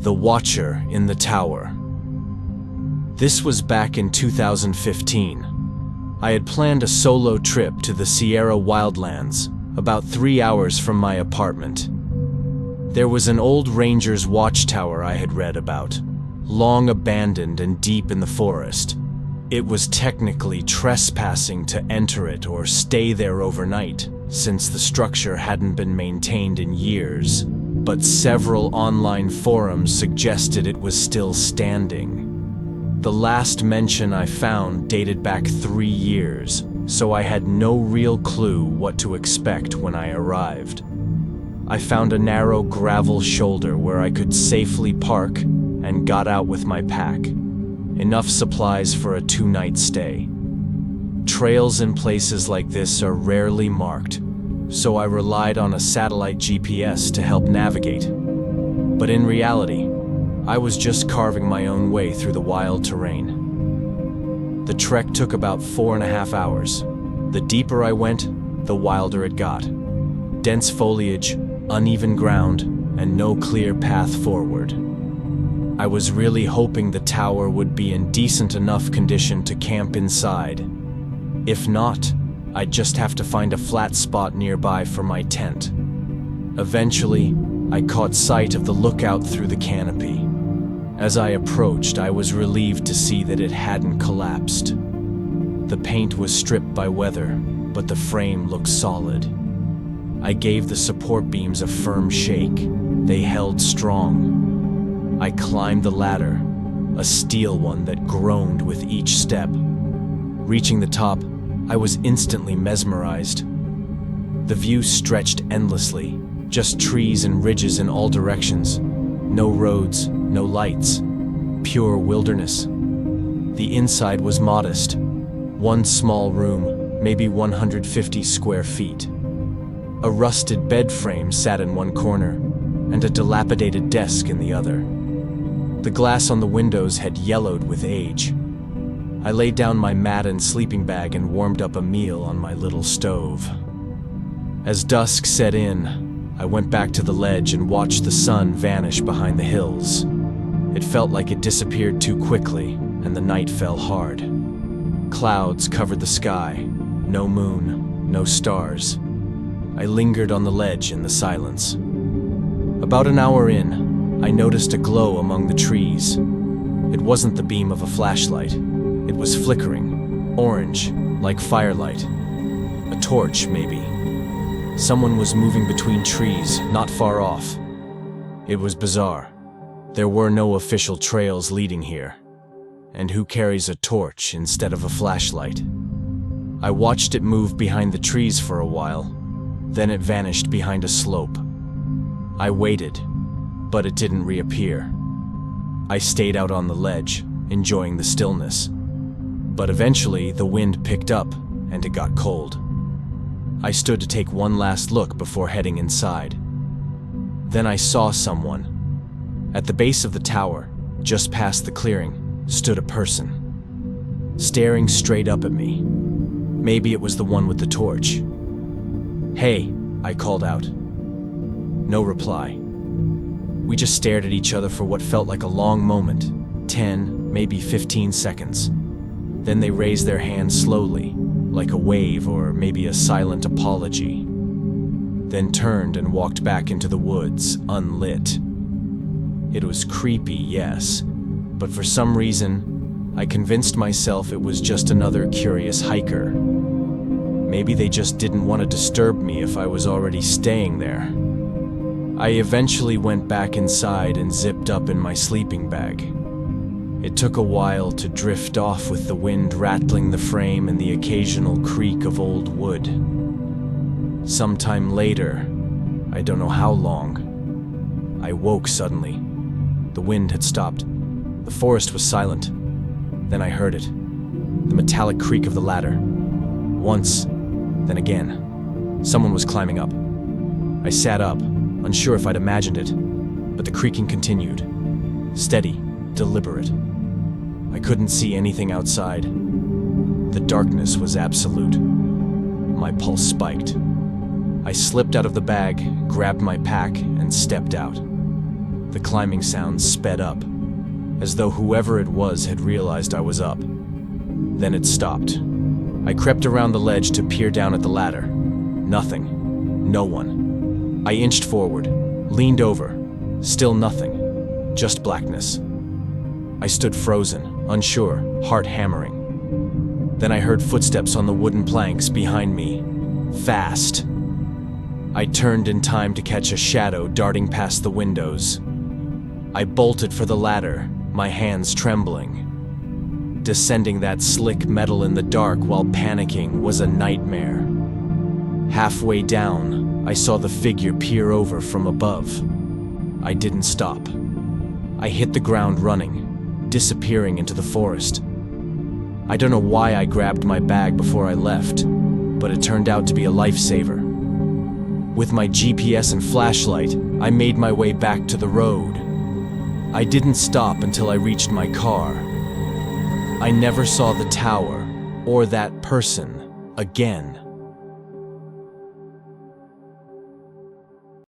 The Watcher in the Tower. This was back in 2015. I had planned a solo trip to the Sierra Wildlands, about 3 hours from my apartment. There was an old ranger's watchtower I had read about, long abandoned and deep in the forest. It was technically trespassing to enter it or stay there overnight, since the structure hadn't been maintained in years, but several online forums suggested it was still standing. The last mention I found dated back 3 years, so I had no real clue what to expect when I arrived. I found a narrow gravel shoulder where I could safely park and got out with my pack. Enough supplies for a 2-night stay. Trails in places like this are rarely marked, so I relied on a satellite GPS to help navigate. But in reality, I was just carving my own way through the wild terrain. The trek took about 4.5 hours. The deeper I went, the wilder it got. Dense foliage, uneven ground, and no clear path forward. I was really hoping the tower would be in decent enough condition to camp inside. If not, I'd just have to find a flat spot nearby for my tent. Eventually, I caught sight of the lookout through the canopy. As I approached, I was relieved to see that it hadn't collapsed. The paint was stripped by weather, but the frame looked solid. I gave the support beams a firm shake. They held strong. I climbed the ladder, a steel one that groaned with each step. Reaching the top, I was instantly mesmerized. The view stretched endlessly, just trees and ridges in all directions. No roads, no lights, pure wilderness. The inside was modest. One small room, maybe 150 square feet. A rusted bed frame sat in one corner, and a dilapidated desk in the other. The glass on the windows had yellowed with age. I laid down my mat and sleeping bag and warmed up a meal on my little stove. As dusk set in, I went back to the ledge and watched the sun vanish behind the hills. It felt like it disappeared too quickly, and the night fell hard. Clouds covered the sky, no moon, no stars. I lingered on the ledge in the silence. About an hour in, I noticed a glow among the trees. It wasn't the beam of a flashlight. It was flickering, orange, like firelight. A torch, maybe. Someone was moving between trees, not far off. It was bizarre. There were no official trails leading here. And who carries a torch instead of a flashlight? I watched it move behind the trees for a while. Then it vanished behind a slope. I waited, but it didn't reappear. I stayed out on the ledge, enjoying the stillness. But eventually, the wind picked up, and it got cold. I stood to take one last look before heading inside. Then I saw someone. At the base of the tower, just past the clearing, stood a person, staring straight up at me. Maybe it was the one with the torch. "Hey," I called out. No reply. We just stared at each other for what felt like a long moment, 10, maybe 15 seconds. Then they raised their hands slowly, like a wave or maybe a silent apology. Then turned and walked back into the woods, unlit. It was creepy, yes, but for some reason, I convinced myself it was just another curious hiker. Maybe they just didn't want to disturb me if I was already staying there. I eventually went back inside and zipped up in my sleeping bag. It took a while to drift off with the wind rattling the frame and the occasional creak of old wood. Sometime later, I don't know how long, I woke suddenly. The wind had stopped. The forest was silent. Then I heard it. The metallic creak of the ladder. Once, then again. Someone was climbing up. I sat up, unsure if I'd imagined it, but the creaking continued. Steady, deliberate. I couldn't see anything outside. The darkness was absolute. My pulse spiked. I slipped out of the bag, grabbed my pack, and stepped out. The climbing sounds sped up, as though whoever it was had realized I was up. Then it stopped. I crept around the ledge to peer down at the ladder. Nothing. No one. I inched forward, leaned over. Still nothing. Just blackness. I stood frozen, unsure, heart hammering. Then I heard footsteps on the wooden planks behind me. Fast. I turned in time to catch a shadow darting past the windows. I bolted for the ladder, my hands trembling. Descending that slick metal in the dark while panicking was a nightmare. Halfway down, I saw the figure peer over from above. I didn't stop. I hit the ground running, disappearing into the forest. I don't know why I grabbed my bag before I left, but it turned out to be a lifesaver. With my GPS and flashlight, I made my way back to the road. I didn't stop until I reached my car. I never saw the tower or that person again.